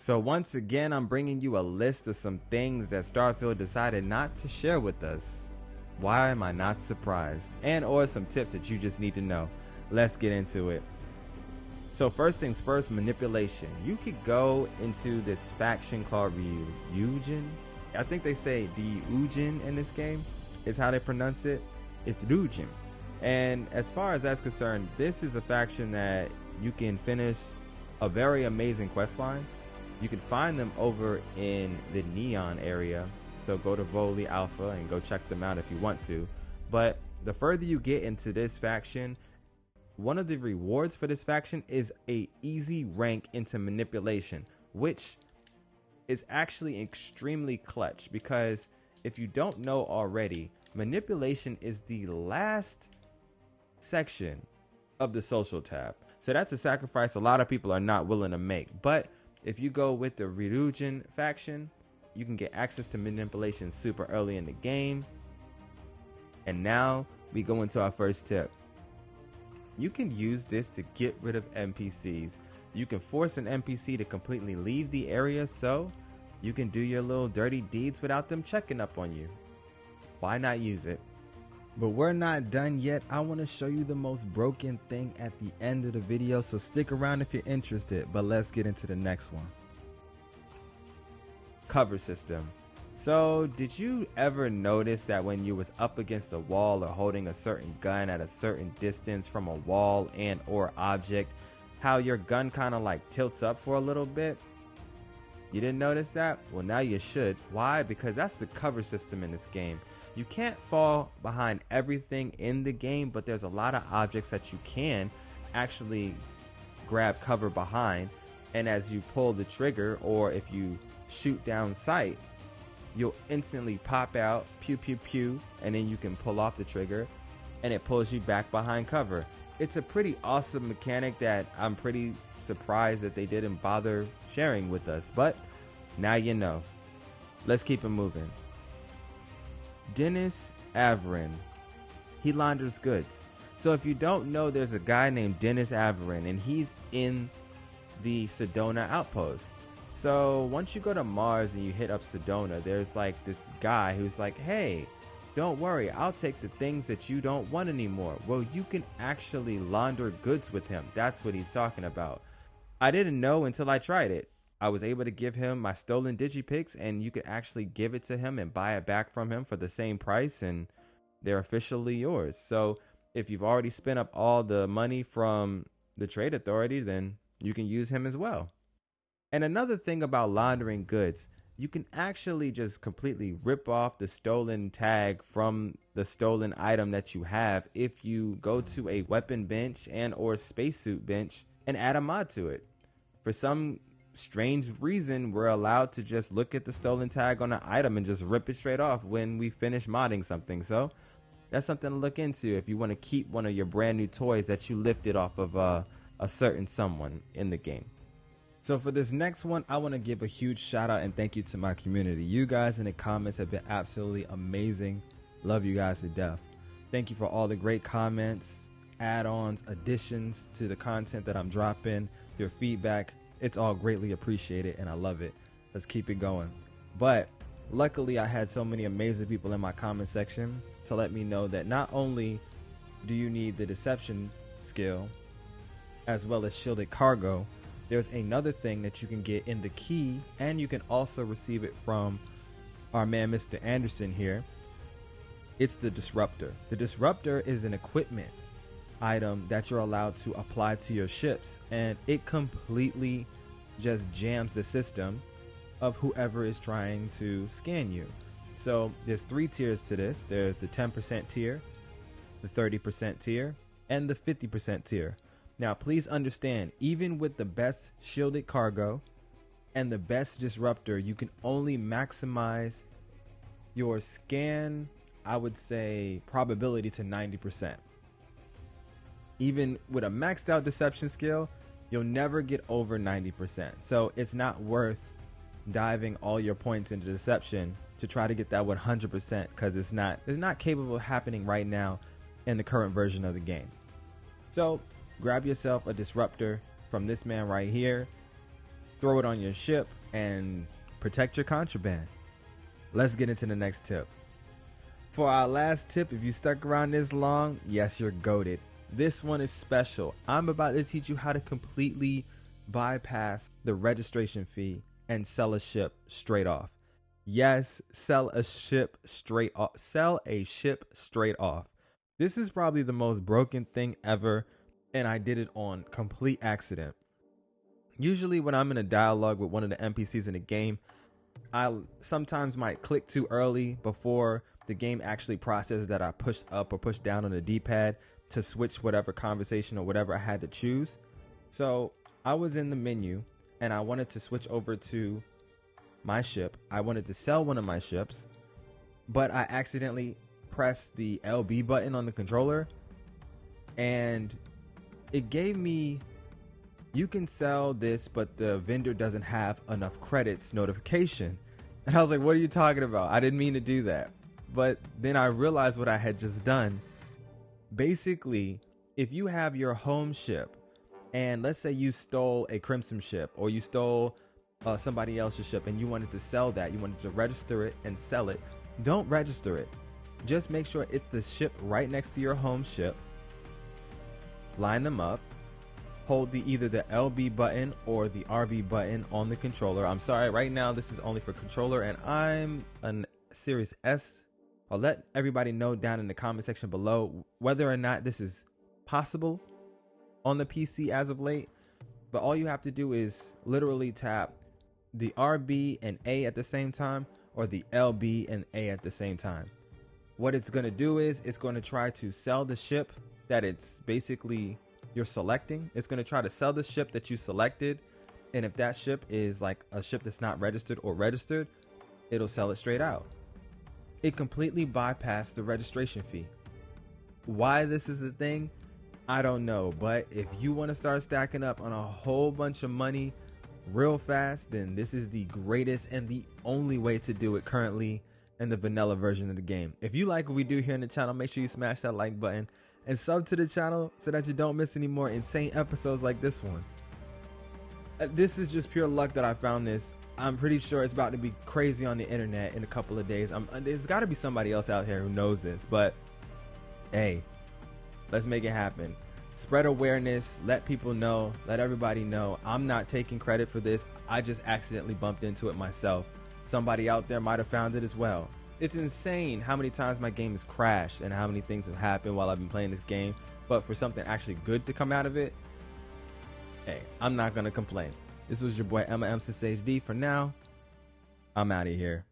So once again, I'm bringing you a list of some things that Starfield decided not to share with us. Why am I not surprised? And or some tips that you just need to know. Let's get into it. So first things first, manipulation. You could go into this faction called Ryujin. I think they say Ryujin in this game is how they pronounce it. It's Ryujin. And as far as that's concerned, this is a faction that you can finish a very amazing quest line. You can find them over in the Neon area. So go to Voli Alpha and go check them out if you want to. But the further you get into this faction, one of the rewards for this faction is a easy rank into manipulation, which is actually extremely clutch, because if you don't know already, manipulation is the last section of the social tab. So that's a sacrifice a lot of people are not willing to make. But if you go with the Ryujin faction, you can get access to manipulation super early in the game. And now we go into our first tip. You can use this to get rid of NPCs. You can force an NPC to completely leave the area so you can do your little dirty deeds without them checking up on you. Why not use it? But we're not done yet. I want to show you the most broken thing at the end of the video, so stick around if you're interested. But let's get into the next one. Cover system. So did you ever notice that when you was up against a wall or holding a certain gun at a certain distance from a wall and or object, how your gun kind of like tilts up for a little bit? You didn't notice that? Well, now you should. Why? Because that's the cover system in this game. You can't fall behind everything in the game, but there's a lot of objects that you can actually grab cover behind. And as you pull the trigger, or if you shoot down sight, you'll instantly pop out, pew pew pew, and then you can pull off the trigger and it pulls you back behind cover. It's a pretty awesome mechanic that I'm pretty surprised that they didn't bother sharing with us, but now you know. Let's keep it moving. Dennis Averin, he launders goods. So if you don't know, there's a guy named Dennis Averin, and he's in the Cydonia outpost. So once you go to Mars and you hit up Cydonia, there's like this guy who's like, hey, don't worry, I'll take the things that you don't want anymore. Well, you can actually launder goods with him. That's what he's talking about. I didn't know until I tried it. I was able to give him my stolen Digipics, and you could actually give it to him and buy it back from him for the same price, and they're officially yours. So if you've already spent up all the money from the Trade Authority, then you can use him as well. And another thing about laundering goods, you can actually just completely rip off the stolen tag from the stolen item that you have if you go to a weapon bench and or spacesuit bench and add a mod to it. For some strange reason, we're allowed to just look at the stolen tag on an item and just rip it straight off when we finish modding something. So that's something to look into if you want to keep one of your brand new toys that you lifted off of a certain someone in the game. So for this next one, I want to give a huge shout out and thank you to my community. You guys in the comments have been absolutely amazing. Love you guys to death. Thank you for all the great comments, add-ons, additions to the content that I'm dropping, your feedback. It's all greatly appreciated and I love it. Let's keep it going. But luckily I had so many amazing people in my comment section to let me know that not only do you need the deception skill as well as shielded cargo, there's another thing that you can get in the key, and you can also receive it from our man Mr. Anderson here. It's the disruptor. The disruptor is an equipment item that you're allowed to apply to your ships, and it completely just jams the system of whoever is trying to scan you. So there's 3 tiers to this. There's the 10% tier, the 30% tier, and the 50% tier. Now please understand, even with the best shielded cargo and the best disruptor, you can only maximize your scan, I would say, probability to 90%. Even with a maxed out deception skill, you'll never get over 90%. So it's not worth diving all your points into deception to try to get that 100%, because it's not capable of happening right now in the current version of the game. So grab yourself a disruptor from this man right here. throw it on your ship, and protect your contraband. Let's get into the next tip. For our last tip, if you stuck around this long, yes, you're goated. This one is special. I'm about to teach you how to completely bypass the registration fee and sell a ship straight off. Yes, sell a ship straight off. Sell a ship straight off. This is probably the most broken thing ever, and I did it on complete accident. Usually when I'm in a dialogue with one of the NPCs in the game, I sometimes might click too early before the game actually processes that I pushed up or pushed down on the D-pad to switch whatever conversation or whatever I had to choose. So I was in the menu and I wanted to switch over to my ship. I wanted to sell one of my ships, but I accidentally pressed the LB button on the controller and it gave me, you can sell this, but the vendor doesn't have enough credits notification. And I was like, what are you talking about? I didn't mean to do that. But then I realized what I had just done. Basically, if you have your home ship and let's say you stole a Crimson ship or you stole somebody else's ship and you wanted to sell that, you wanted to register it and sell it, don't register it. Just make sure it's the ship right next to your home ship. Line them up. Hold either the LB button or the RB button on the controller. I'm sorry, right now this is only for controller and I'm a Series S. I'll let everybody know down in the comment section below whether or not this is possible on the PC as of late. But all you have to do is literally tap the RB and A at the same time or the LB and A at the same time. What it's going to do is it's going to try to sell the ship that it's basically you're selecting. It's going to try to sell the ship that you selected. And if that ship is like a ship that's not registered or registered, it'll sell it straight out. It completely bypassed the registration fee. Why this is a thing, I don't know. But if you want to start stacking up on a whole bunch of money real fast, then this is the greatest and the only way to do it currently in the vanilla version of the game. If you like what we do here on the channel, make sure you smash that like button and sub to the channel so that you don't miss any more insane episodes like this one. This is just pure luck that I found this. I'm pretty sure it's about to be crazy on the internet in a couple of days. There's got to be somebody else out here who knows this, but hey, let's make it happen. Spread awareness, let people know, let everybody know. I'm not taking credit for this. I just accidentally bumped into it myself. Somebody out there might have found it as well. It's insane how many times my game has crashed and how many things have happened while I've been playing this game. But for something actually good to come out of it, hey, I'm not going to complain. This was your boy Emma M. HD. For now, I'm out of here.